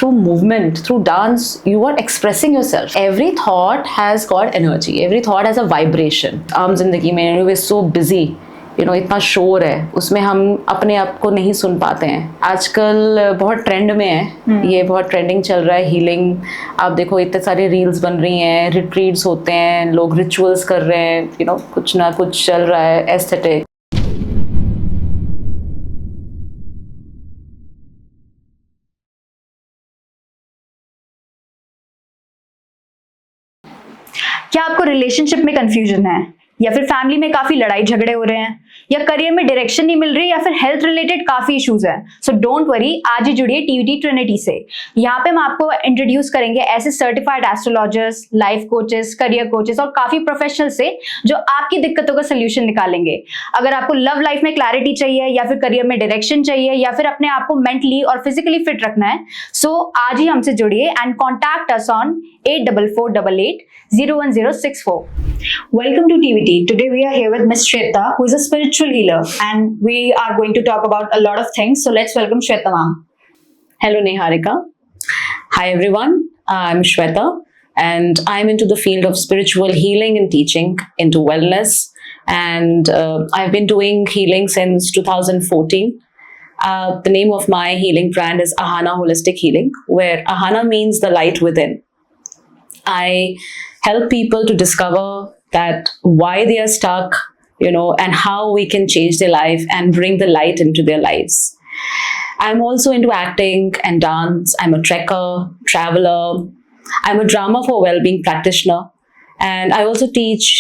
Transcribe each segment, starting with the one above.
through movement, through dance, you are expressing yourself. Every thought has got energy, every thought has a vibration. आम जिंदगी में we're so busy, इतना शोर है, उसमें हम अपने आप को नहीं सुन पाते हैं. आजकल बहुत ट्रेंड में है, ये बहुत ट्रेंडिंग चल रहा है हीलिंग. आप देखो इतने सारे रील्स बन रही हैं, रिट्रीट्स होते हैं, लोग रिचुअल्स कर रहे हैं, कुछ ना कुछ चल रहा है एस्थेटिक. क्या आपको रिलेशनशिप में कंफ्यूजन है, या फिर फैमिली में काफी लड़ाई झगड़े हो रहे हैं, या करियर में डायरेक्शन नहीं मिल रही, या फिर हेल्थ रिलेटेड काफी इश्यूज हैं? सो डोंट वरी, आज ही जुड़िए टीवीटी ट्रिनिटी से. यहाँ पे हम आपको इंट्रोड्यूस करेंगे ऐसे certified astrologers, life coaches, career coaches और काफी प्रोफेशनल से जो आपकी दिक्कतों का सोल्यूशन निकालेंगे. अगर आपको लव लाइफ में क्लैरिटी चाहिए, या फिर करियर में डायरेक्शन चाहिए, या फिर अपने आप को मेंटली और फिजिकली फिट रखना है, सो आज ही हमसे जुड़िए and contact us on 8448801064. Welcome to TVT. Today we are here with Miss Shweta, who is a spiritual healer, and we are going to talk about a lot of things. So let's welcome Shweta ma'am. Hello Niharika. Hi everyone. I'm Shweta and I'm into the field of spiritual healing and teaching, into wellness, and I've been doing healing since 2014. The name of my healing brand is Ahana Holistic Healing, where Ahana means the light within. I help people to discover that why they are stuck, and how we can change their life and bring the light into their lives. I'm also into acting and dance. I'm a trekker, traveler. I'm a drama for well-being practitioner. And I also teach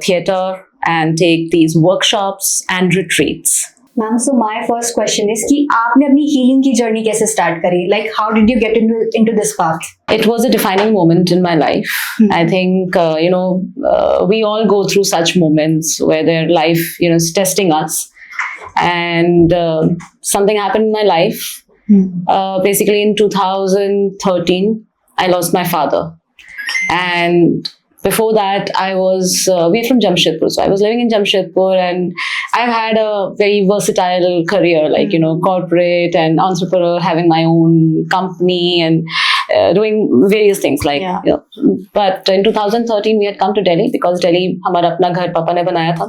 theatre and take these workshops and retreats. Ma'am, so my first question is कि आपने अपनी healing की journey कैसे start करी? Like, how did you get into this path? It was a defining moment in my life. I think, we all go through such moments where their life, is testing us. And something happened in my life. Basically in 2013, I lost my father. And before that, we're from Jamshedpur. So I was living in Jamshedpur, and I've had a very versatile career, like, corporate and entrepreneur, having my own company and doing various things. But in 2013, we had come to Delhi because Delhi, हमारा अपना घर पापा ने बनाया था.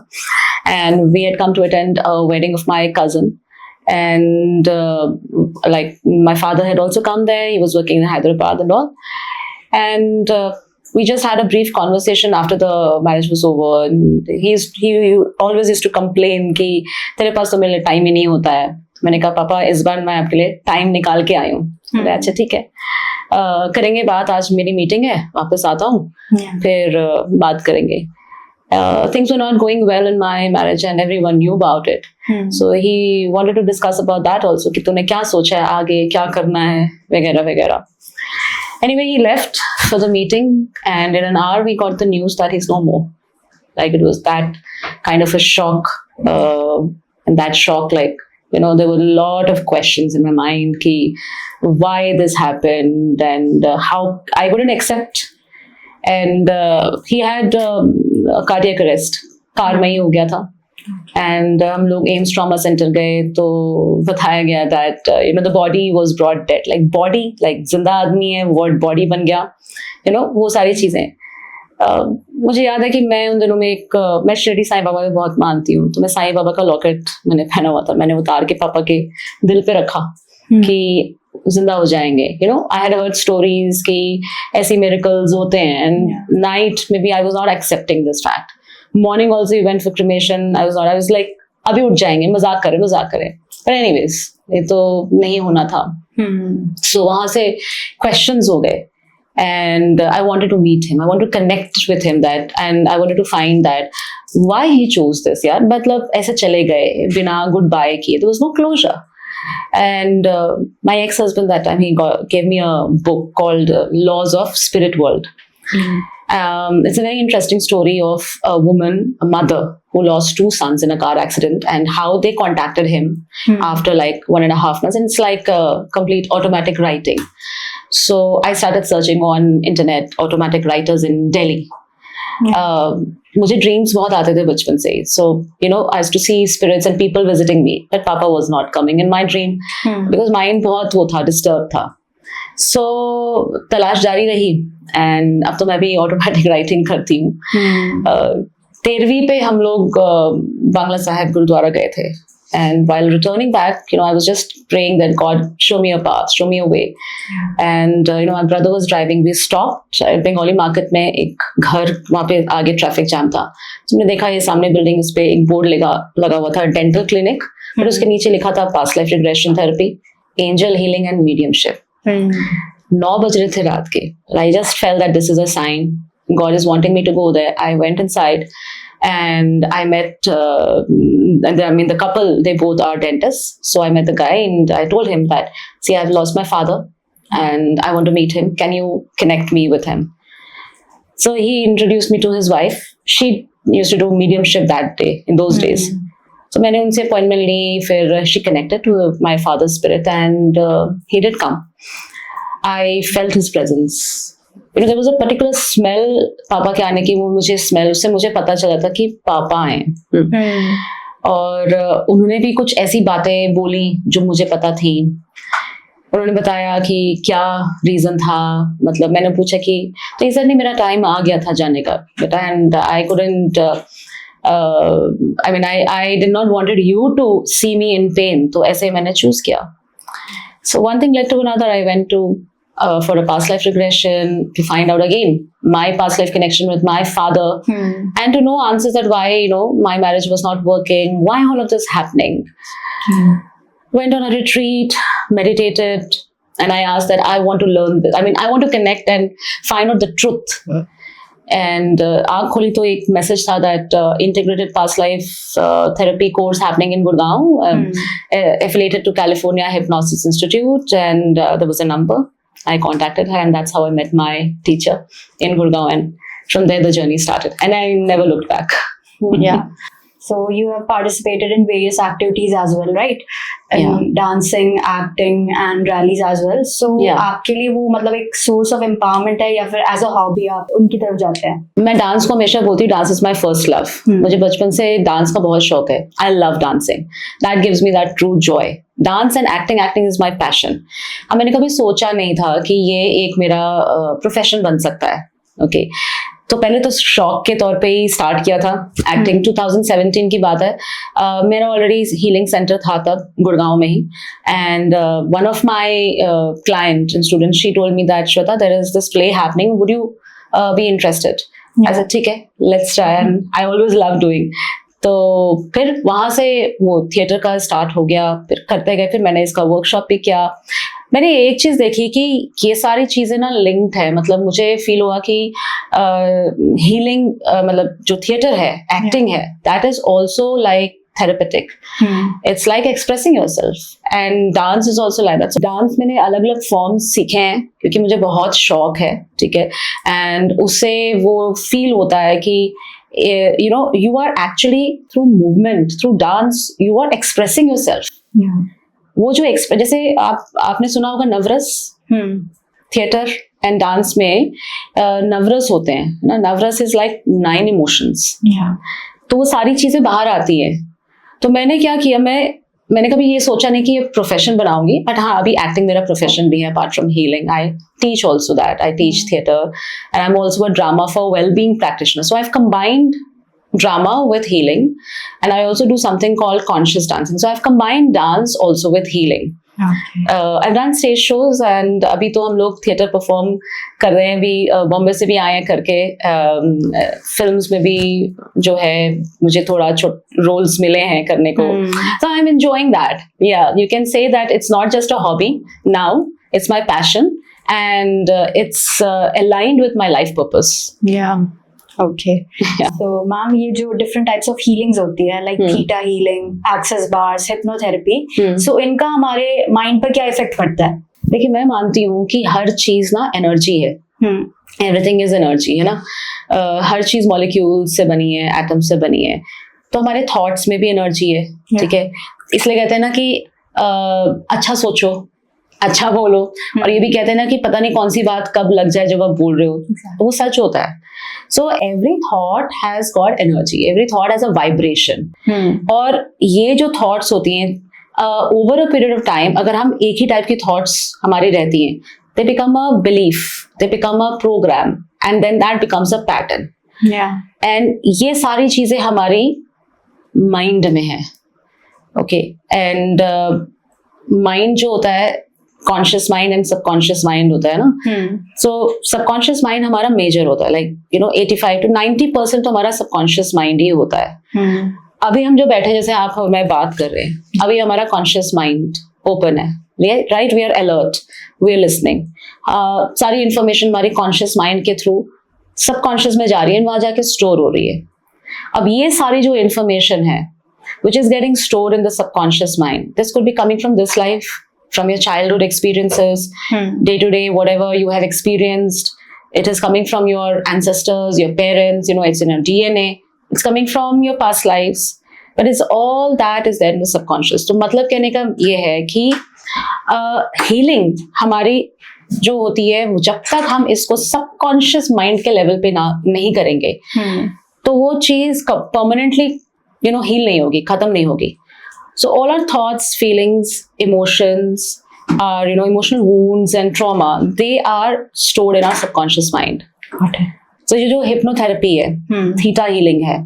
And we had come to attend a wedding of my cousin. And my father had also come there. He was working in Hyderabad and all. And we just had a brief conversation after the marriage was over. And he always used to complain कि तेरे पास तो मेरे लिए time ही नहीं होता है. मैंने कहा पापा इस बार मैं आपके लिए टाइम निकाल के आई हूँ. अच्छा ठीक है, करेंगे बात. आज मेरी मीटिंग है, वापस आता हूँ, फिर बात करेंगे. Things were not going well in my marriage and everyone knew about it. So he wanted to discuss about that also, कि तूने क्या सोचा है आगे, क्या करना है, वगैरह वगैरह. Anyway, he left for the meeting, and in an hour we got the news that he's no more. Like, it was that kind of a shock, and that shock, there were a lot of questions in my mind, ki why this happened and how I couldn't accept. And he had a cardiac arrest. Car में ही हो गया था. And हम लोग AIIMS trauma centre गए तो बताया गया that the body was brought dead. Like body, like जिंदा आदमी है, what body बन गया, वो सारी चीजें. मुझे याद है कि मैं उन दिनों में मैं शिरडी साईं बाबा को बहुत मानती हूँ, तो मैं साईं बाबा का लॉकेट मैंने पहना हुआ था. मैंने उतार के पापा के दिल पे रखा कि जिंदा हो जाएंगे. I had heard stories कि ऐसी miracles होते हैं. And night, maybe I was not accepting this fact. Morning also we went for cremation. I was like, अभी उठ जाएंगे, मजाक करें. But anyways, ये तो नहीं होना था. So वहाँ से questions हो गए. And I wanted to meet him. I wanted to connect with him and I wanted to find that why he chose this. यार मतलब ऐसे चले गए बिना goodbye किए. There was no closure. And my ex-husband that time, he gave me a book called Laws of Spirit World. It's a very interesting story of a woman, a mother who lost 2 sons in a car accident, and how they contacted him after 1.5 months. And it's like a complete automatic writing. So I started searching on internet automatic writers in Delhi. मुझे dreams बहुत आते थे बचपन से. So I used to see spirits and people visiting me, but Papa was not coming in my dream because mind बहुत वो था, disturbed था. सो तलाश जारी रही, एंड अब तो मैं भी ऑटोमेटिक राइटिंग करती हूँ. 13वीं पे हम लोग बांग्ला साहिब गुरुद्वारा गए थे. And while returning back, I was just praying that God, show me a path, show me a way. And my brother was driving. We stopped at Bengali market में एक घर, वहाँ पे आगे ट्रैफिक जाम था. तो हमने देखा ये सामने बिल्डिंग, इस पे एक बोर्ड लगा हुआ था, डेंटल क्लिनिक, और उसके नीचे लिखा था past life regression therapy, angel healing and mediumship. 9 बज रहे थे रात के. I just felt that this is a sign. God is wanting me to go there. I went inside. And I met, the couple, they both are dentists. So I met the guy and I told him that, see, I've lost my father and I want to meet him. Can you connect me with him? So he introduced me to his wife. She used to do mediumship that day, in those days. So मैंने उनसे appointment ली, फिर she connected to my father's spirit and he did come. I felt his presence. There was a particular smell पापा के आने की, वो मुझे smell, उससे मुझे पता चला था कि पापा हैं. और उन्होंने भी कुछ ऐसी बातें बोली जो मुझे पता थी. उन्होंने बताया कि क्या रीजन था, मतलब मैंने पूछा कि तो सर नहीं, मेरा टाइम आ गया था जाने का बेटा, and I couldn't, I did not wanted you to see me in pain, तो ऐसे मैंने चूज किया. So one thing led to another. I went to for a past life regression to find out again my past life connection with my father, and to know answers that why my marriage was not working, why all of this happening. Went on a retreat, meditated, and I asked that I want to learn this. I want to connect and find out the truth. And आँख खोली तो एक message था that integrated past life therapy course happening in Gurgaon, affiliated to California Hypnosis Institute, and there was a number. I contacted her, and that's how I met my teacher in Gurgaon, and from there the journey started, and I never looked back. Yeah. So you have participated in various activities as well, right? Yeah. Dancing, acting, and rallies as well. So आपके लिए वो मतलब एक source of empowerment है, या फिर as a hobby आप उनकी तरफ जाते हैं? मैं डांस को हमेशा बोलती हूँ, dance is my first love. मुझे बचपन से डांस का बहुत शौक है. I love dancing. That gives me that true Joy. Dance and acting is my passion. अब मैंने कभी सोचा नहीं था कि ये एक मेरा प्रोफेशन बन सकता है. ओके, तो पहले तो शौक के तौर पे ही स्टार्ट किया था एक्टिंग. 2017 की बात है. मेरा ऑलरेडी हीलिंग सेंटर था तब गुड़गांव में ही, and one of my client and student, she told me that Shweta, there is this play happening, would you be interested? I said ठीक है, let's try, and I always love doing. तो फिर वहाँ से वो थिएटर का स्टार्ट हो गया, फिर करते गए, फिर मैंने इसका वर्कशॉप भी किया. मैंने एक चीज देखी कि ये सारी चीजें ना लिंक्ड है. मतलब मुझे फील हुआ कि हीलिंग, मतलब जो थिएटर है, एक्टिंग है, that is also like therapeutic. It's like expressing yourself, and dance is also like that. So dance मैंने अलग अलग फॉर्म्स सीखे हैं क्योंकि मुझे बहुत शौक है, ठीक है, एंड उससे वो फील होता है कि you are actually through movement, through dance, you are expressing yourself. वो जो जैसे आपने सुना होगा नवरस, थिएटर एंड डांस में नवरस होते हैं ना. नवरस इज लाइक 9 इमोशंस. तो वो सारी चीजें बाहर आती है. तो मैंने क्या किया, मैंने कभी ये सोचा नहीं कि ये प्रोफेशन बनाऊंगी, बट हाँ, अभी एक्टिंग मेरा प्रोफेशन भी है. Apart from healing, I teach also that. I teach theatre, and I am also a drama for wellbeing practitioner. So I have combined drama with healing, and I also do something called conscious dancing. So I've combined dance also with healing. Okay. I've done stage shows, and अभी तो हम लोग theatre perform कर रहे हैं भी. बॉम्बे से भी आए हैं करके. फिल्म्स में भी जो है मुझे थोड़ा रोल्स मिले हैं करने को. So I'm enjoying that. Yeah, you can say that it's not just a hobby now. It's my passion, and it's aligned with my life purpose. Yeah. Okay. Yeah. So, ma'am, ये जो different types of healings होती है, like theta healing, access bars, hypnotherapy, so इनका हमारे mind पर क्या effect पड़ता है? देखिए, मैं मानती हूँ कि हर चीज ना एनर्जी है. Everything is energy, है ना. हर चीज मॉलिक्यूल्स से बनी है, एटम से बनी है. तो हमारे थॉट्स में भी एनर्जी है, ठीक है. इसलिए कहते हैं ना कि अच्छा सोचो, अच्छा बोलो, और ये भी कहते हैं ना कि पता नहीं कौन सी बात कब लग जाए जब आप बोल रहे हो, तो वो सच होता है. So every thought has got energy. Every thought has a vibration. और ये जो thoughts होती हैं, over a period of time, अगर हम एक ही टाइप की thoughts हमारी रहती हैं, they become a belief, they become a program, and then that becomes a pattern. And ये सारी चीजें हमारी माइंड में है. ओके, एंड माइंड जो होता है, conscious mind and subconscious mind होता है ना. सो सबकॉन्शियस माइंड हमारा मेजर होता है, लाइक 85 to 90% तो हमारा सबकॉन्शियस माइंड ही होता है. अभी हम जो बैठे, जैसे आप और मैं बात कर रहे हैं, अभी हमारा कॉन्शियस माइंड ओपन है, right? We are alert, we are listening. सारी इंफॉर्मेशन हमारी कॉन्शियस माइंड के थ्रू सबकॉन्शियस में जा रही है, वहां जाके स्टोर हो रही है. अब ये सारी जो इंफॉर्मेशन है which is getting stored in the subconscious mind, this could be coming from this life, from your childhood experiences, day to day whatever you have experienced. It is coming from your ancestors, your parents, it's in your DNA, it's coming from your past lives, but it's all that is there in the subconscious. तो मतलब कहने का ये है कि healing हमारी जो होती है, जब तक हम इसको सबकॉन्शियस माइंड के लेवल पे नहीं करेंगे, तो वो चीज परमानेंटली हील नहीं होगी, खत्म नहीं होगी. So all our thoughts, feelings, emotions, our emotional wounds and trauma, they are stored in our subconscious mind. So ये जो hypnotherapy है, theta healing है,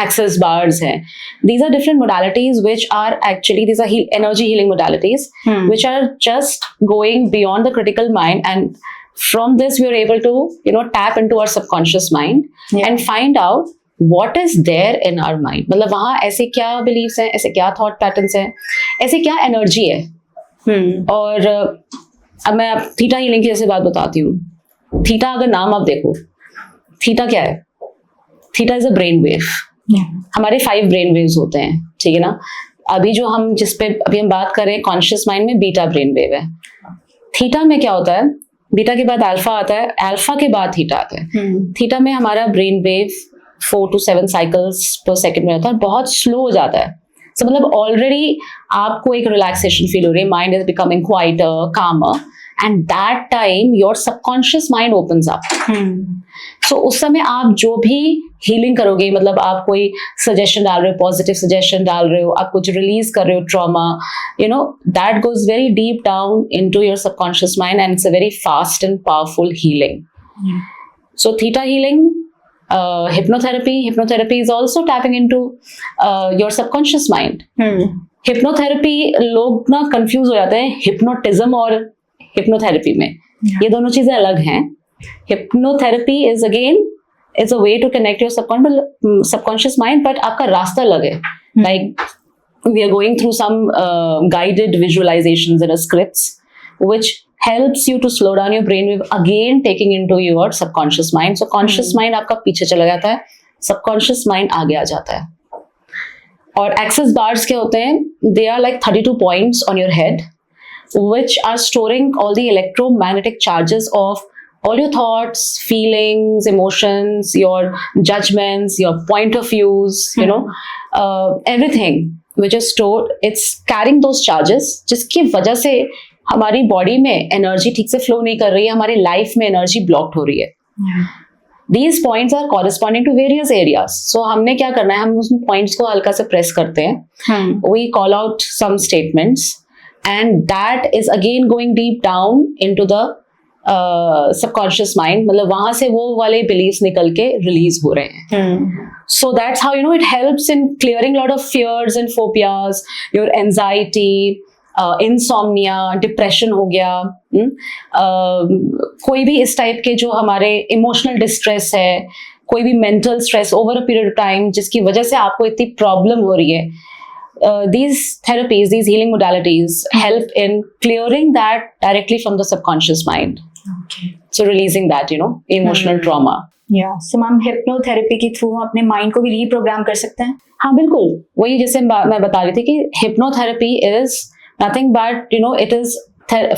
access bars है, these are different modalities which are actually, these are energy healing modalities which are just going beyond the critical mind, and from this we are able to tap into our subconscious mind and find out what is there in our mind. मतलब वहाँ ऐसे क्या beliefs हैं, ऐसे क्या thought patterns हैं, ऐसे क्या energy है. और अब मैं थीटा हीलिंग की जैसे बात बताती हूँ. थीटा अगर नाम आप देखो, थीटा क्या है? Theta is a brain wave. हमारे 5 ब्रेन वेव्स होते हैं, ठीक है ना. अभी जो हम जिस पे अभी हम बात कर रहे हैं, कॉन्शियस माइंड में बीटा ब्रेन वेव है. थीटा में क्या होता है? बीटा के बाद अल्फा आता है, अल्फा के बाद थीटा आता है. थीटा में हमारा ब्रेन वेव 4 to 7 साइकिल्स पर सेकेंड में होता है, बहुत स्लो हो जाता है. So, मतलब ऑलरेडी आपको एक रिलैक्सेशन फील हो रही है, mind is becoming quieter, calmer, and that time your subconscious mind opens up. So उस समय आप जो भी हीलिंग करोगे, मतलब आप कोई सजेशन डाल रहे हो, पॉजिटिव सजेशन डाल रहे हो, आप कुछ रिलीज कर रहे हो, trauma, that goes very deep down into your subconscious mind, and it's a very fast and powerful healing. So theta healing, hypnotherapy is also tapping into your subconscious mind. Hypnotherapy लोग ना confuse हो जाते हैं hypnotism और hypnotherapy में. ये दोनों चीजें अलग हैं. Hypnotherapy is again, it's a way to connect your subconscious mind, but आपका रास्ता अलग है. Like we are going through some guided visualizations and scripts which helps you to slow down your brainwave, again taking into your subconscious mind. So conscious mind आपका पीछे चला जाता है, subconscious mind आगे आ जाता है. और access bars क्या होते हैं? They are like 32 points on your head which are storing all the electromagnetic charges of all your thoughts, feelings, emotions, your judgments, your point of views, everything which is stored. It's carrying those charges, जिसकी वजह से हमारी body में energy ठीक से flow नहीं कर रही है, हमारी लाइफ में एनर्जी ब्लॉक्ड हो रही है. These points are corresponding to various areas. So हमने क्या करना है, हम उस पॉइंट्स को हल्का से प्रेस करते हैं. We call out some statements and that is again going deep down into the subconscious mind. मतलब वहां से वो वाले beliefs निकल के रिलीज हो रहे हैं. So that's how it helps in clearing a lot of fears and phobias, your anxiety, insomnia, depression हो गया, कोई भी इस टाइप के जो हमारे इमोशनल डिस्ट्रेस है, कोई भी mental stress over a period of time जिसकी वजह से आपको इतनी प्रॉब्लम हो रही है. These therapies, these healing modalities help in clearing that directly from the subconscious mind. Okay. So releasing that, emotional trauma. Yeah. So ma'am hypnotherapy के through अपने माइंड को भी रीप्रोग्राम कर सकते हैं? हाँ बिल्कुल. वही जैसे मैं बता रही थी कि hypnotherapy is nothing but it is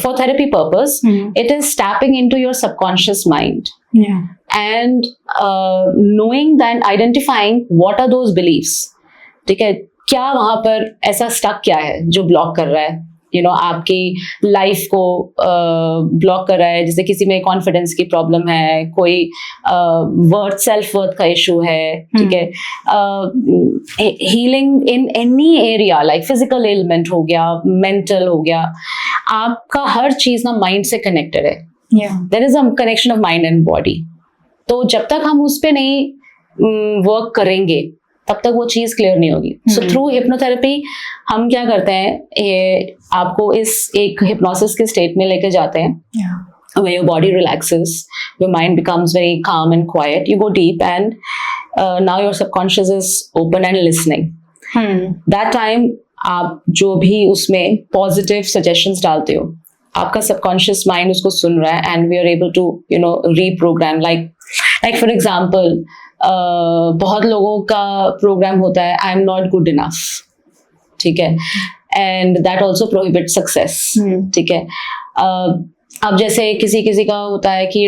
for therapy purpose. It is tapping into your subconscious mind, and knowing that, identifying what are those beliefs. ठीक है, क्या वहां पर ऐसा स्टक क्या है जो ब्लॉक कर रहा है आपकी लाइफ को ब्लॉक कर रहा है, जैसे किसी में कॉन्फिडेंस की प्रॉब्लम है, कोई वर्थ सेल्फ वर्थ का इशू है, ठीक है, healing in any area like physical element हो गया, मेंटल हो गया, आपका हर चीज ना माइंड से कनेक्टेड है. There is a connection of mind and body. तो जब तक हम उस पे नहीं वर्क करेंगे तब तक वो चीज क्लियर नहीं होगी. सो थ्रू हिप्नोथेरेपी हम क्या करते हैं, आपको इस एक हिप्नोसिस के स्टेट में लेके जाते हैं, where your body relaxes, your mind becomes very calm and quiet, you go deep, and now your subconscious is open and listening. That time आप जो भी उसमें पॉजिटिव सजेशंस डालते हो, आपका सबकॉन्शियस माइंड उसको सुन रहा है, and we are able to reprogram. Like for example, बहुत लोगों का प्रोग्राम होता है I am not good enough, ठीक है, and that also prohibit success, ठीक है. अब जैसे किसी का होता है कि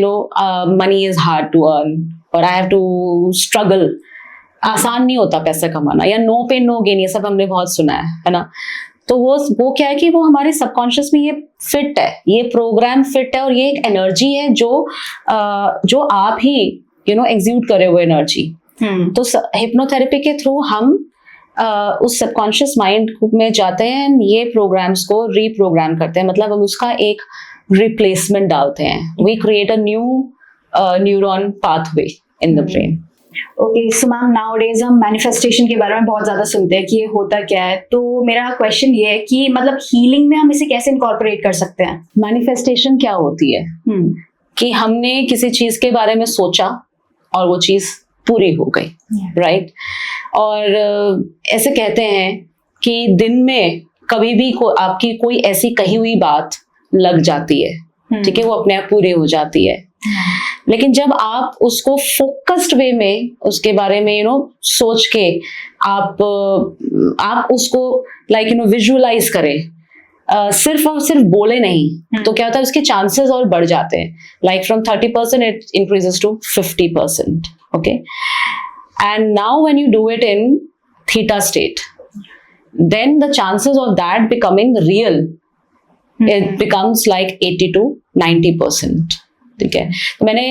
money is hard to earn, और आई हैव टू स्ट्रगल. आसान नहीं होता पैसा कमाना, या नो पेन नो गेन, ये सब हमने बहुत सुना है ना. तो वो क्या है कि वो हमारे सबकॉन्शियस में ये फिट है, ये प्रोग्राम फिट है, और ये एक एनर्जी है जो आप ही एग्जीक्यूट करे हुए एनर्जी. तो हिप्नोथेरेपी के थ्रू हम उस सबकॉन्शियस माइंड में जाते हैं, ये प्रोग्राम्स को रीप्रोग्राम करते हैं, मतलब हम उसका एक रिप्लेसमेंट डालते हैं. We create a new neuron pathway in the brain. Okay, so ma'am nowadays हम मैनिफेस्टेशन के बारे में बहुत ज्यादा सुनते हैं कि ये होता क्या है. तो मेरा क्वेश्चन ये है कि मतलब हीलिंग में हम इसे कैसे इनकॉर्पोरेट कर सकते हैं. मैनिफेस्टेशन क्या होती है कि हमने किसी चीज के बारे में सोचा और वो चीज पूरी हो गई, राइट. और ऐसे कहते हैं कि दिन में कभी भी आपकी कोई ऐसी कही हुई बात लग जाती है, ठीक है, वो अपने आप पूरी हो जाती है. लेकिन जब आप उसको फोकस्ड वे में उसके बारे में सोच के आप उसको विजुअलाइज करें, सिर्फ और सिर्फ बोले नहीं, तो क्या होता है उसके चांसेस और बढ़ जाते हैं. Like from 30% it increases to 50%. Okay, and now when you do it in theta state, then the chances of that becoming real, it becomes like 80 to 90%. ठीक है. तो मैंने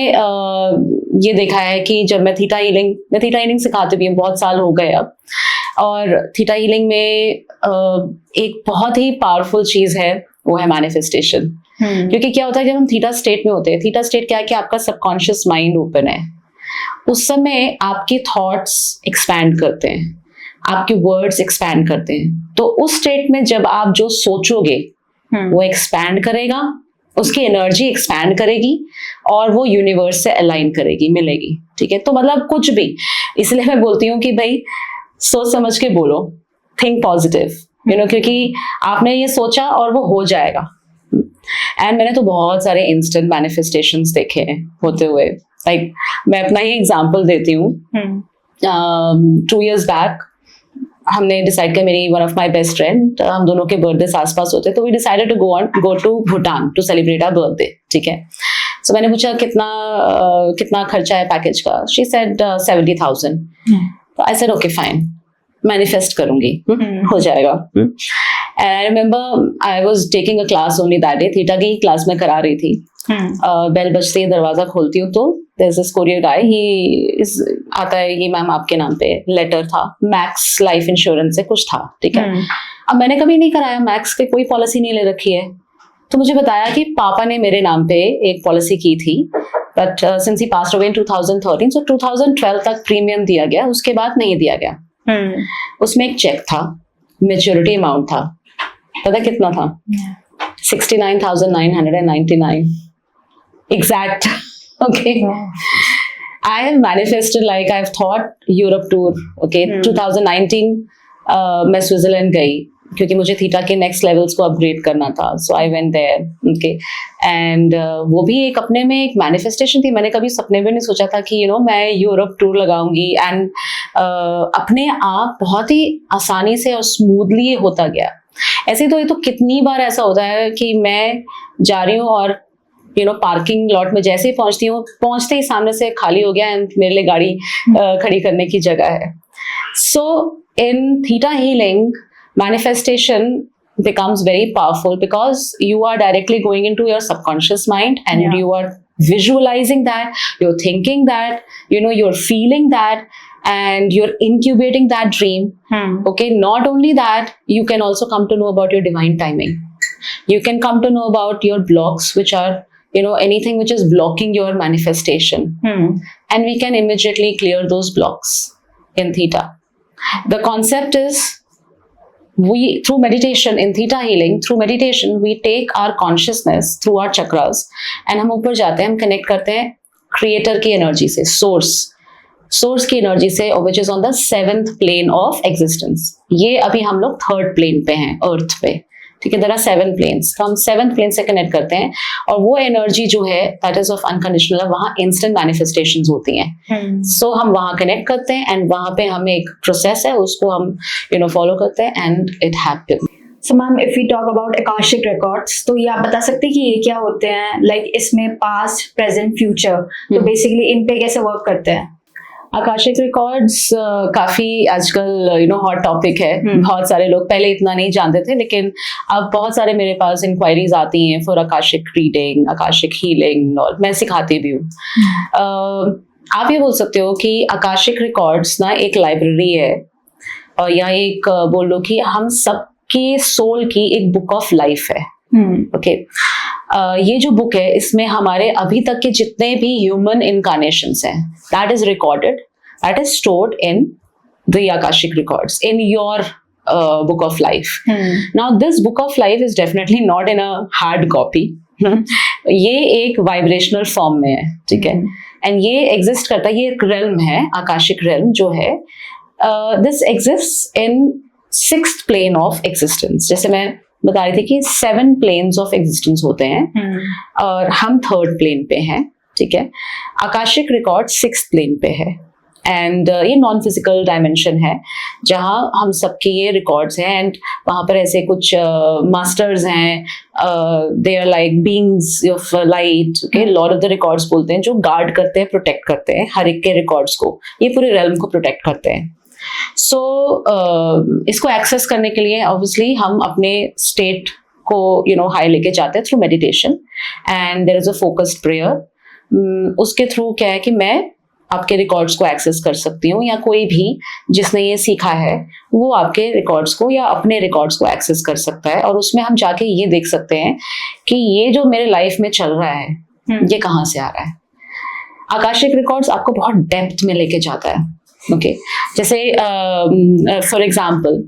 ये देखा है कि जब मैं थीटा हीलिंग सिखाती भी हूँ, बहुत साल हो गए अब, और थीटा हीलिंग में एक बहुत ही पावरफुल चीज है, वो है मैनिफेस्टेशन. क्योंकि क्या होता है जब हम थीटा स्टेट में होते हैं, थीटा स्टेट क्या है कि आपका सबकॉन्शियस माइंड ओपन है, उस समय आपके थॉट्स एक्सपैंड करते हैं, आपके वर्ड्स एक्सपैंड करते हैं. तो उस स्टेट में जब आप जो सोचोगे वो एक्सपैंड करेगा, उसकी एनर्जी एक्सपैंड करेगी, और वो यूनिवर्स से अलाइन करेगी, मिलेगी. ठीक है. तो मतलब कुछ भी, इसलिए मैं बोलती हूँ कि भाई सोच समझ के बोलो, थिंक पॉजिटिव, क्योंकि आपने ये सोचा और वो हो जाएगा. एंड मैंने तो बहुत सारे इंस्टेंट मैनिफेस्टेशंस देखे हैं होते हुए. लाइक मैं अपना ही एग्जांपल देती हूँ. 2 years बैक हमने डिसाइड किया, मेरी one of my best friend, हम दोनों के बर्थडे आसपास होते, तो we decided to go to Bhutan to celebrate our birthday. ठीक है. सो मैंने पूछा कितना खर्चा है पैकेज का. She said 70,000. तो I said okay fine, manifest करूंगी, हो जाएगा. And I remember I was taking a class only that day, theta की क्लास में करा रही थी. बेल बजते ही दरवाजा खोलती हूँ तो देयर इज दिस कोरियर गाय, ही आता है, ये मैम आपके नाम पे लेटर था, मैक्स लाइफ इंश्योरेंस से कुछ था. ठीक है. अब मैंने कभी नहीं कराया, मैक्स के कोई पॉलिसी नहीं ले रखी है. तो मुझे बताया कि पापा ने मेरे नाम पे एक पॉलिसी की थी, but since he passed away in 2013, सो 2012 तक प्रीमियम दिया गया, उसके बाद नहीं दिया गया. उसमें एक चेक था, मेच्योरिटी अमाउंट था, पता कितना था? 69,999 exact. Okay. I have manifested, like I've thought Europe tour. Okay. 2019 मैं स्विट्जरलैंड गई क्योंकि मुझे थीटा के नेक्स्ट लेवल्स को अपग्रेड करना था. So I went there. Okay. And वो भी एक अपने में एक मैनिफेस्टेशन थी. मैंने कभी सपने में नहीं सोचा था कि मैं यूरोप टूर लगाऊंगी. एंड अपने आप बहुत ही आसानी से और स्मूथली होता गया. ऐसे तो ये तो कितनी बार ऐसा होता है कि मैं जा रही हूँ और पार्किंग लॉट में जैसे ही पहुंचती हूँ, पहुंचते ही सामने से खाली हो गया एंड मेरे लिए गाड़ी खड़ी करने की जगह है. So in theta healing, manifestation becomes very powerful because you are directly going into your subconscious mind and Yeah. you are visualizing that, you're thinking that, you're feeling that, and you're incubating that dream. Okay, not only that, you can also come to know about your divine timing. You can come to know about your blocks, which are, anything which is blocking your manifestation. And we can immediately clear those blocks in Theta. The concept is, we, through meditation, in Theta healing, through meditation, we take our consciousness through our chakras and हम ऊपर जाते हैं, हम connect करते हैं creator की energy से, source की energy से, which is on the 7th plane of existence. ये अभी हम लोग 3rd plane पे हैं, earth पे. ठीक है, there are 7 planes. तो हम 7th plane से connect करते हैं और वो energy जो है that is of unconditional, वहाँ instant manifestations होती हैं. So हम वहाँ connect करते हैं and वहाँ पे हमें एक process है, उसको हम follow करते हैं and it happens. So ma'am, if we talk about Akashic records, तो ये आप बता सकते हैं कि ये क्या होते हैं? Like इसमें past, present, future, तो basically इन पे कैसे work करते हैं? आकाशिक रिकॉर्ड्स काफ़ी आजकल हॉट टॉपिक है. बहुत सारे लोग पहले इतना नहीं जानते थे, लेकिन अब बहुत सारे मेरे पास इंक्वायरीज आती हैं for Akashic reading, Akashic healing, और मैं सिखाती भी हूँ. आप ये बोल सकते हो कि आकाशिक रिकॉर्ड्स ना एक लाइब्रेरी है, और या एक बोल लो कि हम सबके सोल की एक बुक ऑफ लाइफ है. ओके, ये जो बुक है, इसमें हमारे अभी तक के जितने भी ह्यूमन इनकारनेशंस हैं, that is recorded, that is stored in the Akashic records, in your book of life. Now this book of life is definitely not in a hard copy. ये एक vibrational form में है, ठीक है, and ये exist करता है, ये एक realm है, Akashic realm जो है, this exists in 6th plane of existence. जैसे मैं बता रही थी कि 7 planes of existence होते हैं, और हम 3rd plane पे हैं, ठीक है. आकाशिक रिकॉर्ड 6th प्लेन पे है, एंड ये नॉन फिजिकल डायमेंशन है जहाँ हम सबके ये रिकॉर्ड्स हैं, एंड वहाँ पर ऐसे कुछ मास्टर्स हैं, they are like beings of light. Okay, lord of the records बोलते हैं, जो गार्ड करते हैं, प्रोटेक्ट करते हैं हर एक के रिकॉर्ड्स को, ये पूरे रेल्म को प्रोटेक्ट करते हैं. सो इसको एक्सेस करने के लिए ऑब्वियसली हम अपने स्टेट को हाई लेके जाते हैं through meditation, and there is a focused prayer. उसके थ्रू क्या है कि मैं आपके रिकॉर्ड्स को एक्सेस कर सकती हूँ, या कोई भी जिसने ये सीखा है वो आपके रिकॉर्ड्स को या अपने रिकॉर्ड्स को एक्सेस कर सकता है, और उसमें हम जाके ये देख सकते हैं कि ये जो मेरे लाइफ में चल रहा है ये कहाँ से आ रहा है. आकाशिक रिकॉर्ड्स आपको बहुत डेप्थ में लेके जाता है. ओके, जैसे फॉर एग्जाम्पल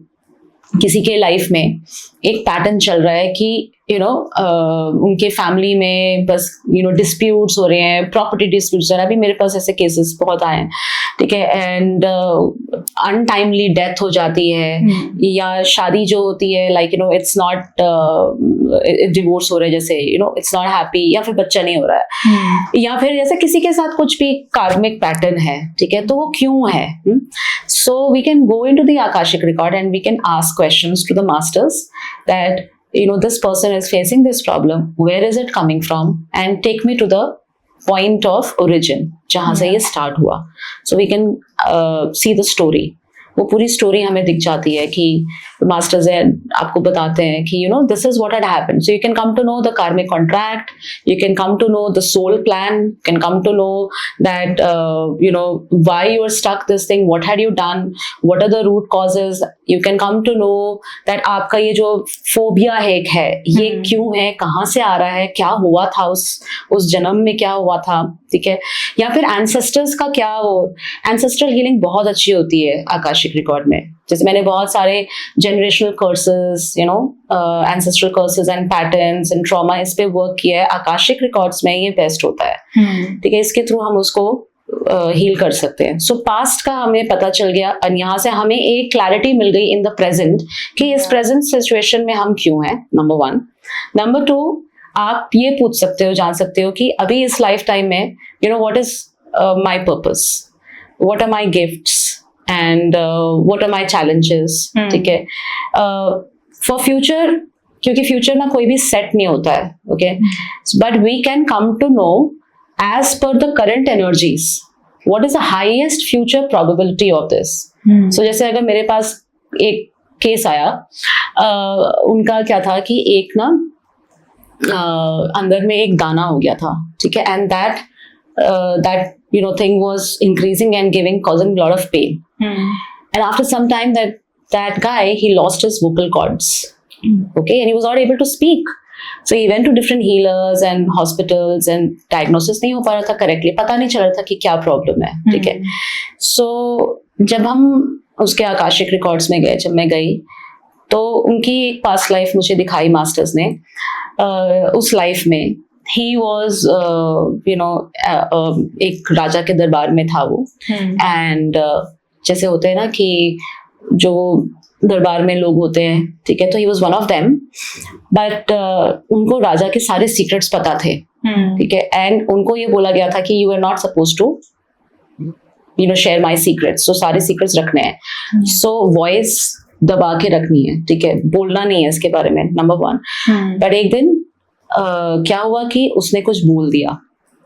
किसी के लाइफ में एक पैटर्न चल रहा है कि उनके फैमिली में बस डिस्प्यूट्स हो रहे हैं, प्रॉपर्टी डिस्प्यूट्स हो रहे हैं. अभी मेरे पास ऐसे केसेस बहुत आए हैं, ठीक है, एंड अनटाइमली डेथ हो जाती है, या शादी जो होती है लाइक इट्स नॉट डिवोर्स हो रहा है, जैसे इट्स नॉट हैप्पी, या फिर बच्चा नहीं हो रहा है, या फिर जैसे किसी के साथ कुछ भी कार्मिक पैटर्न है, ठीक है, तो वो क्यों है. So we can go into the Akashic record and we can ask questions to the masters that this person is facing this problem, where is it coming from, and take me to the point of origin जहाँ से ये start हुआ. So we can see the story. वो पूरी story हमें दिख जाती है कि मास्टर्स है आपको बताते हैं कि this is what had happened. So you can come to know the karmic contract, you can come to know the soul plan, you can come to know that why you are stuck this thing, what had you done, what are the root causes. You can come to know that आपका ये जो phobia है ये क्यों है, कहाँ से आ रहा है, क्या हुआ था उस जन्म में, क्या हुआ था, ठीक है, या फिर एंसेस्टर्स का क्या, वो एंसेस्ट्रल हीलिंग बहुत अच्छी होती है आकाशिक रिकॉर्ड में. जैसे मैंने बहुत सारे generational curses, ancestral curses and patterns and trauma, इस पे वर्क किया है. आकाशिक रिकॉर्ड्स में ये बेस्ट होता है, ठीक है, इसके थ्रू हम उसको हील कर सकते हैं. सो पास्ट का हमें पता चल गया, और यहाँ से हमें एक क्लैरिटी मिल गई इन द प्रेजेंट कि इस प्रेजेंट सिचुएशन में हम क्यों हैं, नंबर 1. नंबर 2, आप ये पूछ सकते हो, जान सकते हो कि अभी इस लाइफ टाइम में what is my purpose, what are my gifts, and what are my challenges, ठीक है, फॉर फ्यूचर, क्योंकि फ्यूचर ना कोई भी सेट नहीं होता है. Okay, but we can come to know as per the current energies what is the highest future probability of this. So जैसे अगर मेरे पास एक केस आया, उनका क्या था कि एक ना अंदर में एक दाना हो गया था, ठीक है, and that thing was increasing and causing a lot of pain. And after some time that guy, he lost his vocal cords. Okay, and he was not able to speak. So he went to different healers and hospitals and diagnosis नहीं हो पा रहा था correctly, पता नहीं चल रहा था कि क्या problem है, ठीक है. So जब हम उसके आकाशिक रिकॉर्ड्स में गए, जब मैं गई तो उनकी एक पास्ट लाइफ मुझे दिखाई मास्टर्स ने. उस लाइफ में he was एक राजा के दरबार में था वो, एंड जैसे होते हैं ना कि जो दरबार में लोग होते हैं, ठीक है, तो he was one of them, but उनको राजा के सारे सीक्रेट्स पता थे, ठीक है, एंड उनको ये बोला गया था कि you are not supposed to share my secrets, so सारे सीक्रेट्स रखने हैं, so वॉइस दबा के रखनी है, ठीक है, बोलना नहीं है इसके बारे में, नंबर 1. बट एक दिन क्या हुआ कि उसने कुछ बोल दिया,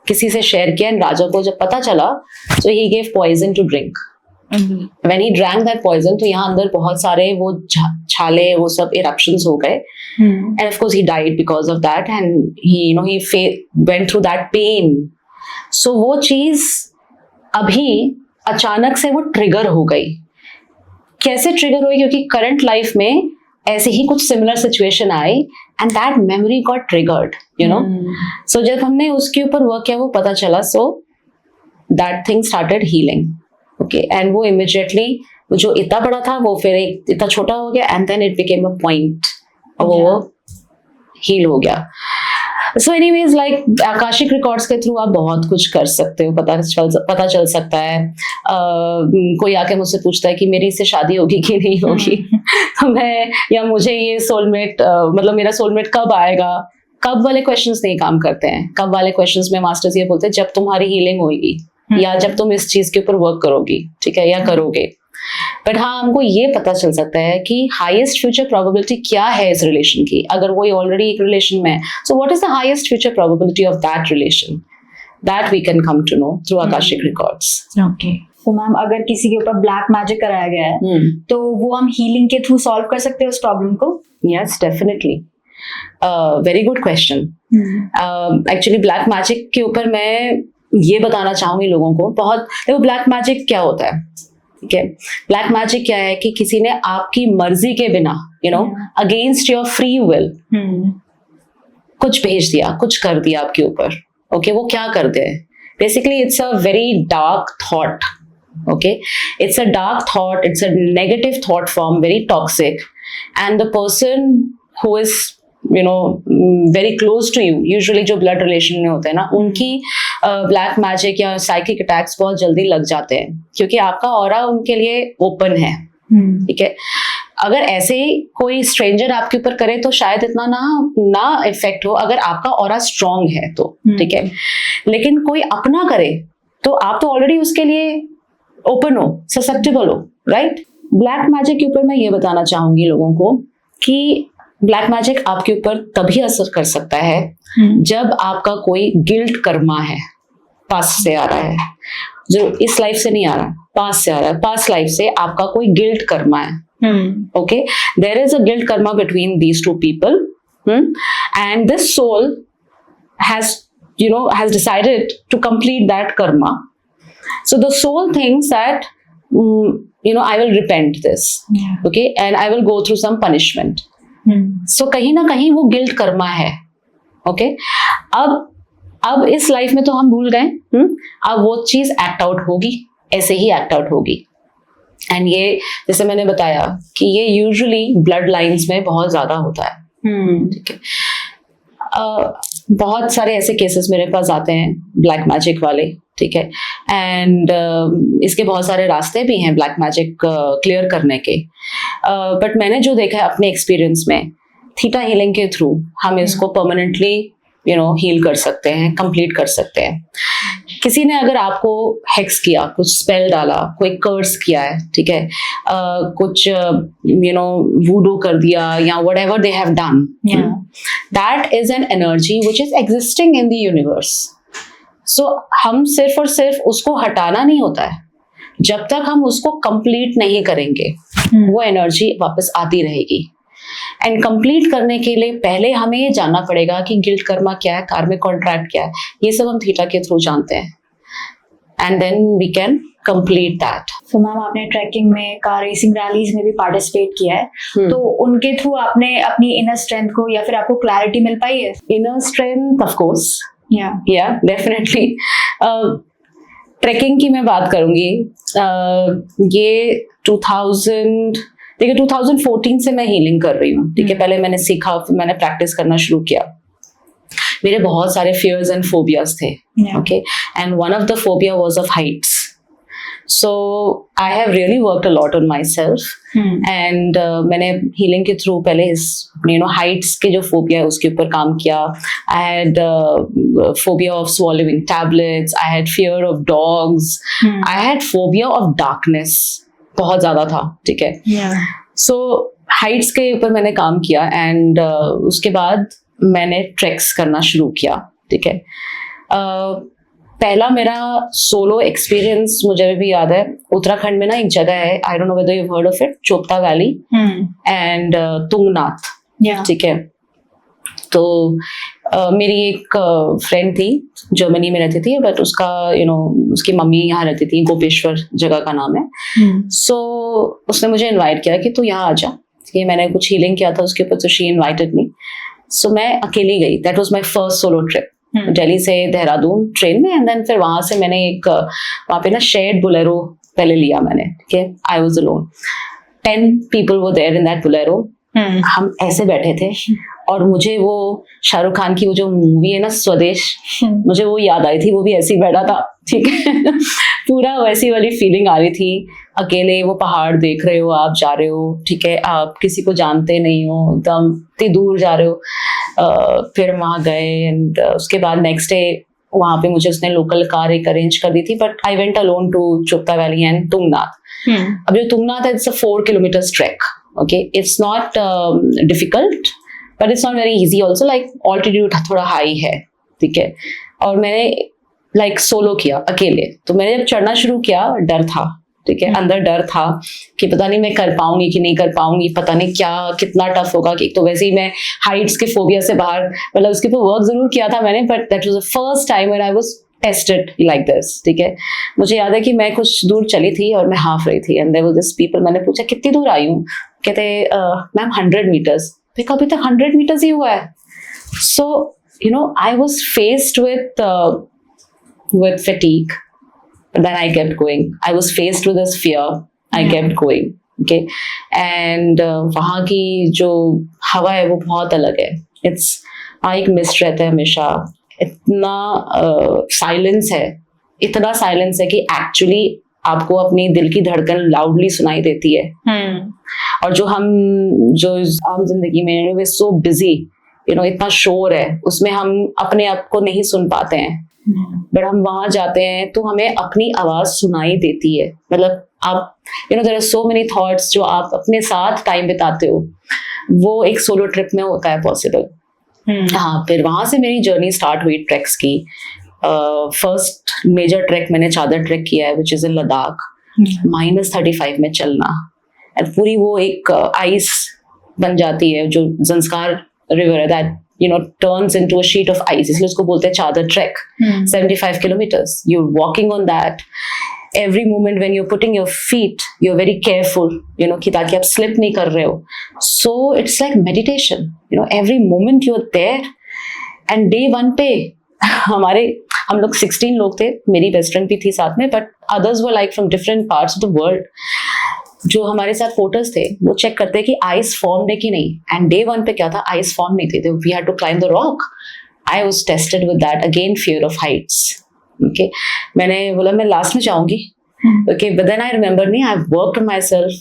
किसी से शेयर किया, एंड राजा को जब पता चला, so he gave poison to drink. When he drank that poison, तो यहाँ अंदर बहुत सारे वो छाले, वो सब eruptions हो गए, and of course he died because of that, and he went through that pain. So वो चीज अभी अचानक से वो ट्रिगर हो गई. कैसे ट्रिगर हुई? क्योंकि करंट लाइफ में ऐसे ही कुछ सिमिलर सिचुएशन आई, and that memory got triggered, so जब हमने उसके ऊपर वर्क किया, वो पता चला, so that thing started healing. Okay, and वो इमिडिएटली जो इतना बड़ा था वो फिर एक इतना छोटा हो गया, and then it became a point, और वो हील हो गया. So anyways, like Akashic records के थ्रू आप बहुत कुछ कर सकते हो, पता चल सकता है. कोई आके मुझसे पूछता है कि मेरी इससे शादी होगी कि नहीं होगी, तो मैं, या मुझे ये सोलमेट, मतलब मेरा सोलमेट कब आएगा, कब वाले क्वेश्चंस नहीं काम करते हैं. कब वाले क्वेश्चंस में मास्टर्स ये बोलते हैं जब तुम्हारी हीलिंग होगी, या जब तुम इस चीज के ऊपर वर्क करोगी, ठीक है, या करोगे. बट हाँ, हमको ये पता चल सकता है कि हाईएस्ट फ्यूचर प्रोबेबिलिटी क्या है इस रिलेशन की, अगर वो ऑलरेडी एक रिलेशन में है. So what is the highest future probability of that relation, that we can come to know through Akashic records. Okay, तो मैम अगर किसी के ऊपर ब्लैक मैजिक कराया गया है, तो वो हम हीलिंग के थ्रू सॉल्व कर सकते हैं उस प्रॉब्लम को? Yes, definitely. Very good question. Actually black magic के ऊपर मैं ये बताना चाहूंगी लोगों को. बहुत देखो, ब्लैक मैजिक क्या होता है, ठीक है. ब्लैक मैजिक क्या है कि किसी ने आपकी मर्जी के बिना, अगेंस्ट योर फ्री विल कुछ भेज दिया, कुछ कर दिया आपके ऊपर. ओके, वो क्या करते हैं? Basically it's a very dark thought. Okay, it's a dark thought, it's a negative thought form, very toxic, and the person who is very close to you, usually जो ब्लड रिलेशन में होते हैं ना, उनकी ब्लैक मैजिक या psychic attacks बहुत जल्दी लग जाते हैं, क्योंकि आपका ऑरा उनके लिए ओपन है, ठीक है. अगर ऐसे कोई स्ट्रेंजर आपके ऊपर करे तो शायद इतना ना इफेक्ट हो, अगर आपका ऑरा स्ट्रांग है तो, ठीक है. लेकिन कोई अपना करे तो आप तो ऑलरेडी उसके लिए ओपन हो, ससेप्टेबल हो, राइट. ब्लैक मैजिक के ऊपर मैं ये बताना चाहूंगी लोगों को कि ब्लैक मैजिक आपके ऊपर तभी असर कर सकता है जब आपका कोई गिल्ट कर्मा है, पास्ट से आ रहा है, जो इस लाइफ से नहीं आ रहा, पास्ट से आ रहा है. पास्ट लाइफ से आपका कोई गिल्ट कर्मा है. Okay, there is a guilt karma between these two people, and this soul has decided to complete that karma. So the soul thinks that I will repent this, okay, and I will go through some punishment. So कहीं ना कहीं वो guilt karma है. Okay, अब इस life में तो हम भूल गए, अब वो चीज एक्ट आउट होगी, ऐसे ही एक्ट आउट होगी. एंड ये जैसे मैंने बताया कि ये यूजुअली ब्लड लाइंस में बहुत ज्यादा होता है, ठीक है. बहुत सारे ऐसे केसेस मेरे पास आते हैं ब्लैक मैजिक वाले, ठीक है. एंड इसके बहुत सारे रास्ते भी हैं ब्लैक मैजिक क्लियर करने के. बट मैंने जो देखा है अपने एक्सपीरियंस में, थीटा हीलिंग के थ्रू हम इसको परमानेंटली हील कर सकते हैं, कंप्लीट कर सकते हैं. किसी ने अगर आपको हेक्स किया, कुछ स्पेल डाला, कोई कर्स किया है, ठीक है, कुछ वूडू कर दिया, या whatever they have done, that is an energy which is existing in the universe. So हम सिर्फ और सिर्फ उसको हटाना नहीं होता है, जब तक हम उसको कंप्लीट नहीं करेंगे वो एनर्जी वापस आती रहेगी. एंड कंप्लीट करने के लिए पहले हमें ये जानना पड़ेगा कि गिल्ट कर्मा क्या है, कार्मिक कॉन्ट्रैक्ट क्या है, ये सब हम थीटा के थ्रू जानते हैं, and then we can complete that. So ma'am, आपने ट्रैकिंग में, कार रेसिंग रैलीज में भी पार्टिसिपेट किया है, तो उनके थ्रू आपने अपनी इनर स्ट्रेंथ को या फिर आपको क्लैरिटी मिल पाई है? इनर स्ट्रेंथ ऑफ कोर्स, या डेफिनेटली। ट्रैकिंग की मैं बात करूंगी, ये 2014 से मैं हीलिंग कर रही हूँ, ठीक है। पहले मैंने सीखा, फिर मैंने प्रैक्टिस करना शुरू किया। मेरे बहुत सारे फियर्स एंड फोबियाज थे, okay, and one of the phobia was of Heights. So I have really worked a lot on myself, and मैंने healing के through पहले इस heights के जो phobia है उसके ऊपर काम किया। I had phobia of swallowing tablets, I had fear of dogs, I had phobia of darkness, बहुत ज़्यादा था, ठीक है। So heights के ऊपर मैंने काम किया, and उसके बाद मैंने ट्रैक्स करना शुरू किया, ठीक है। पहला मेरा सोलो एक्सपीरियंस मुझे भी याद है, उत्तराखंड में ना एक जगह है, I don't know whether you heard of it, Chopta valley and Tungnath, ठीक है। तो मेरी एक फ्रेंड थी, जर्मनी में रहती थी, बट उसका उसकी मम्मी यहाँ रहती थी, गोपेश्वर जगह का नाम है। सो उसने मुझे इनवाइट किया कि तू यहाँ आ जा, ये मैंने कुछ हीलिंग किया था उसके ऊपर, तो शी इनवाइटेड मी। सो मैं अकेली गई, that was my first solo trip, Delhi से देहरादून ट्रेन में, एंड देन फिर वहां से मैंने एक वहां पे ना शेयर्ड बोलेरो पहले लिया मैंने, ठीक है। I was alone, 10 people were there in that Bolero. हम ऐसे बैठे थे, और मुझे वो शाहरुख खान की वो जो मूवी है ना स्वदेश, मुझे वो याद आई थी, वो भी ऐसे ही बैठा था, ठीक है। पूरा वैसी वाली फीलिंग आ रही थी, अकेले वो पहाड़ देख रहे हो, आप जा रहे हो, ठीक है, आप किसी को जानते नहीं हो, एकदम इतनी दूर जा रहे हो। फिर वहाँ गए, एंड उसके बाद नेक्स्ट डे वहाँ पे मुझे उसने लोकल कार एक अरेंज कर दी थी, but I went alone to Chopta valley and Tungnath. अब जो तुंगनाथ है, it's a 4 kilometers trek, okay, it's not difficult but it's not very easy also, like altitude थोड़ा हाई है, ठीक है। और मैंने सोलो किया अकेले, तो मैंने जब चढ़ना शुरू किया डर था, ठीक है, अंदर डर था कि पता नहीं मैं कर पाऊंगी कि नहीं कर पाऊंगी, पता नहीं क्या कितना टफ होगा, कि तो वैसे ही मैं हाइट्स के फोबिया से बाहर, मतलब उसके ऊपर वर्क जरूर किया था मैंने, but that was the first time when I was tested like this, ठीक है। मुझे याद है कि मैं कुछ दूर चली थी और मैं हाफ रही थी, and there was this people, मैंने पूछा कितनी दूर आई हूँ, कहते मैम 100 meters। मैं अभी तक 100 meters ही हुआ है। So I was faced with fatigue, but then I kept going. I was faced with this fear, I kept going, okay, and वहाँ की जो हवा है वो बहुत अलग है, it's एक मिस्ट रहता है हमेशा, इतना साइलेंस है, इतना साइलेंस है कि एक्चुअली आपको अपनी दिल की धड़कन लाउडली सुनाई देती है। और जो आम जिंदगी में वे सो बिजी, इतना शोर है, उसमें हम अपने आप को नहीं सुन पाते हैं, बट हम वहां जाते हैं तो हमें अपनी आवाज सुनाई देती है। मतलब आप there are so many thoughts जो आप अपने साथ टाइम बिताते हो, वो एक सोलो ट्रिप में होता है पॉसिबल। हाँ, फिर वहां से मेरी जर्नी स्टार्ट हुई ट्रैक्स की। फर्स्ट मेजर ट्रैक मैंने चादर ट्रैक किया है, विच इज इन लद्दाख, -35 में चलना, एंड पूरी वो एक आइस बन जाती है, जो ज़ंस्कार रिवर है, that turns into a sheet of ice, इसलिए उसको बोलते हैं चादर track. 75 kilometers, you're walking on that, every moment when you're putting your feet, you're very careful, कि ताकि आप slip नहीं कर रहे हो, so it's like meditation, every moment you're there। and day 1 पे हम लोग 16 लोग थे, मेरी बेस्ट फ्रेंड भी थी साथ में, but others were like from different parts of the world। जो हमारे साथ फोटोज थे वो चेक करते कि आइस फॉर्म है कि नहीं, एंड डे 1 पे क्या था, आइस फॉर्म नहीं थे, we had to climb the rock. I was tested with that again, fear of heights, okay. मैंने बोला मैं लास्ट में जाऊंगी, okay, but then I remember नहीं, I have worked on myself,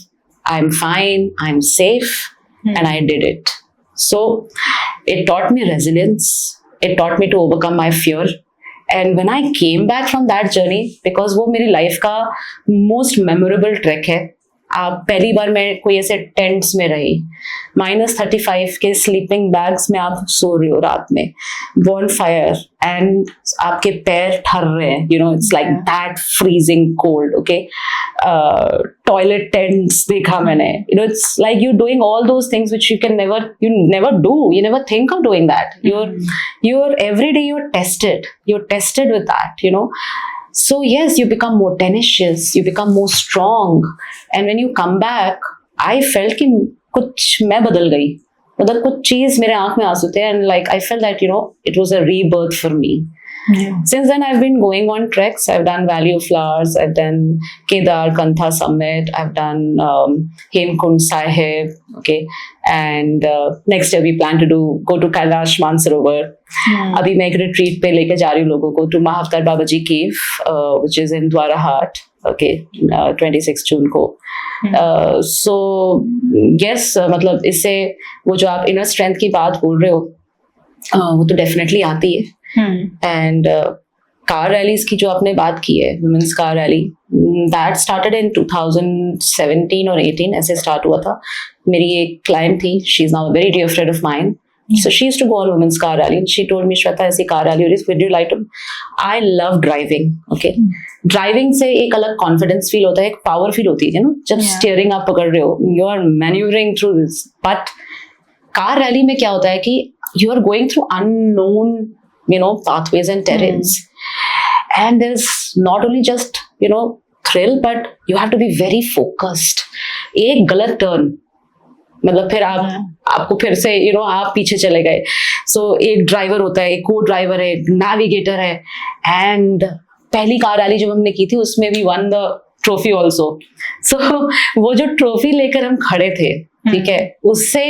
I am fine, I am safe, and I did it. So it taught me resilience, it taught me to overcome my fear, and when I came back from that journey, because वो मेरी life का most memorable track है, आप पहली बार मैं कोई ऐसे tents में रही, -35 के स्लीपिंग बैग्स में आप सो रहे हो रात में, बॉन फायर, एंड आपके पैर ठर रहे हैं, you know, it's like that freezing cold, okay. Toilet tents देखा मैंने, you know, it's like you doing all those things which you never do, you never think of doing that. You're every day you're tested with that, you know. So yes, you become more tenacious, you become more strong, and when you come back, I felt कि कुछ मैं बदल गई, मतलब कुछ चीज मेरे आंख में आंसू थे, and like I felt that, you know, it was a rebirth for me. Yeah. Since then, I've been going on treks. I've done Valley of Flowers. I've done Kedar Kantha Summit. I've done Hemkund Sahib. Okay, and next year we plan to go to Kailash Mansarovar. अभी मैं एक retreat पे लेके जा रही हूँ लोगों को to Mahavtar Babaji Cave, which is in Dwarahat. Okay, 26 जून को. So yes, मतलब इससे वो जो आप inner strength की बात बोल रहे हो, वो तो definitely आती है. एंड कार रैलीज की जो आपने बात की है, women's car rally, that started in 2017 और 18, ऐसे स्टार्ट हुआ था. मेरी एक क्लाइंट थी, she is now a very dear friend of mine, so she used to go on women's car rally and she told me, Shweta ऐसी कार रैली हो रही है, would you like to? I love driving. Okay, driving से एक अलग confidence feel होता है, एक पावर फील होती है ना, जब स्टीयरिंग आप पकड़ रहे हो, you are maneuvering through this. But car rally में क्या होता है कि you are going through unknown, you know, pathways and terrains, and there's not only just, you know, thrill, but you have to be very focused. एक गलत turn, मतलब फिर आपको फिर से, you know, आप पीछे चले गए. So एक ड्राइवर होता है, एक को ड्राइवर है, एक नेविगेटर है, एंड पहली कार रैली जो हमने की थी उसमें भी वन द ट्रॉफी ऑल्सो. सो वो जो ट्रॉफी लेकर हम खड़े थे, ठीक है, उससे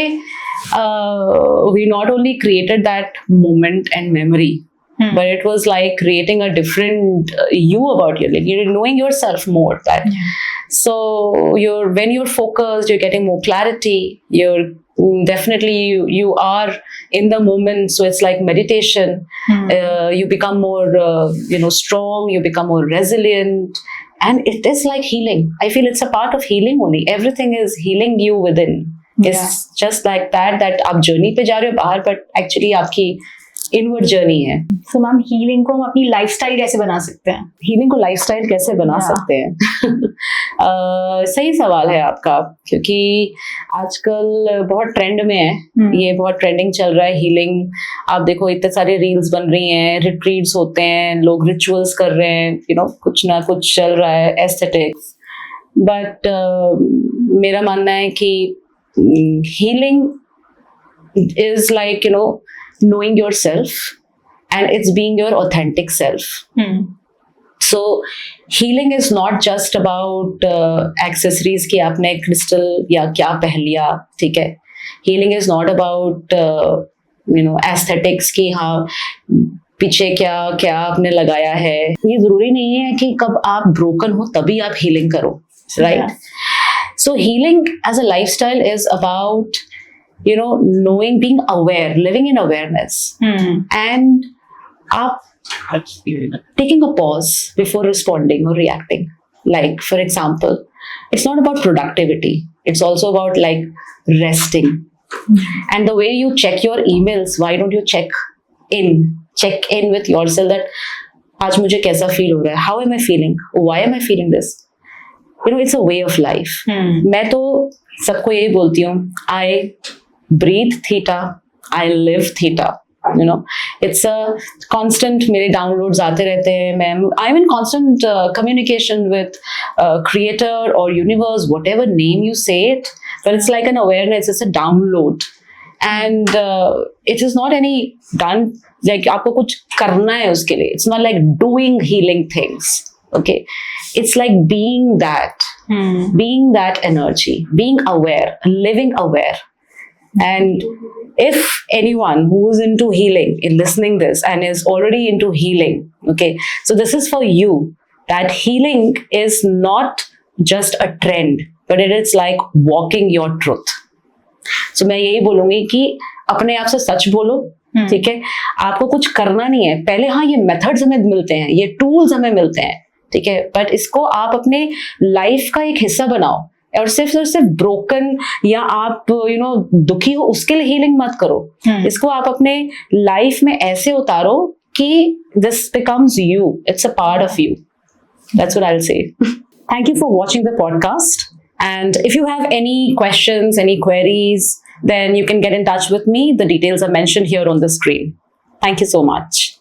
we not only created that moment and memory, but it was like creating a different you about you, like you're knowing yourself more. That so when you're focused, you're getting more clarity, you're definitely you are in the moment, so it's like meditation. You become more you know, strong, you become more resilient, and it is like healing. I feel it's a part of healing only. Everything is healing you within. It's just like that आप journey पे जा रहे हो बाहर, but actually आपकी inward journey है. So ma'am, healing को हम अपनी लाइफस्टाइल कैसे बना सकते हैं? हीलिंग को लाइफस्टाइल कैसे बना सकते हैं? सही सवाल है आपका, क्योंकि आजकल बहुत ट्रेंड में है, ये बहुत ट्रेंडिंग चल रहा है हीलिंग. आप देखो इतने सारे रील्स बन रही हैं, रिट्रीट्स होते हैं, लोग रिचुअल्स कर रहे हैं, यू नो, कुछ ना कुछ चल रहा है, एस्थेटिक्स. बट मेरा मानना है कि healing is like, you know, knowing yourself, and it's being your authentic self. So healing is not just about accessories कि आपने crystal या क्या पहन लिया, ठीक है. Healing is not about you know, aesthetics कि हाँ पीछे क्या क्या आपने लगाया है. ये जरूरी नहीं है कि कब आप broken हो तभी आप healing करो, right? So healing as a lifestyle is about, you know, knowing, being aware, living in awareness, and taking a pause before responding or reacting. Like, for example, it's not about productivity. It's also about like resting. And the way you check your emails, why don't you check in with yourself that आज मुझे कैसा feel हो रहा है? How am I feeling? Why am I feeling this? You know, it's a way of life. मैं तो सबको यही बोलती हूँ, I breathe theta, I live theta. You know, it's a constant. मेरे downloads आते रहते हैं. I'm in constant communication with creator or universe, whatever name you say it. But it's like an awareness. It's a download, and it is not any done. Like आपको कुछ करना है उसके लिए. It's not like doing healing things. Okay, it's like being that energy, being aware, living aware. And if anyone who is into healing is listening this and is already into healing, okay, so this is for you, that healing is not just a trend, but it is like walking your truth. So मैं यही बोलूंगी कि अपने आप से सच बोलो, ठीक है. आपको कुछ करना नहीं है. पहले हाँ, ये मेथड्स हमें मिलते हैं, ये टूल्स हमें मिलते हैं, ठीक है, बट इसको आप अपने लाइफ का एक हिस्सा बनाओ. और सिर्फ ब्रोकन या आप दुखी हो उसके लिए हीलिंग मत करो. इसको आप अपने लाइफ में ऐसे उतारो कि this becomes you, it's a part of you. That's what I'll say. Thank you for watching the podcast. And if you have any questions, any queries, then you can get in touch with me. The details are mentioned here on the screen. Thank you so much.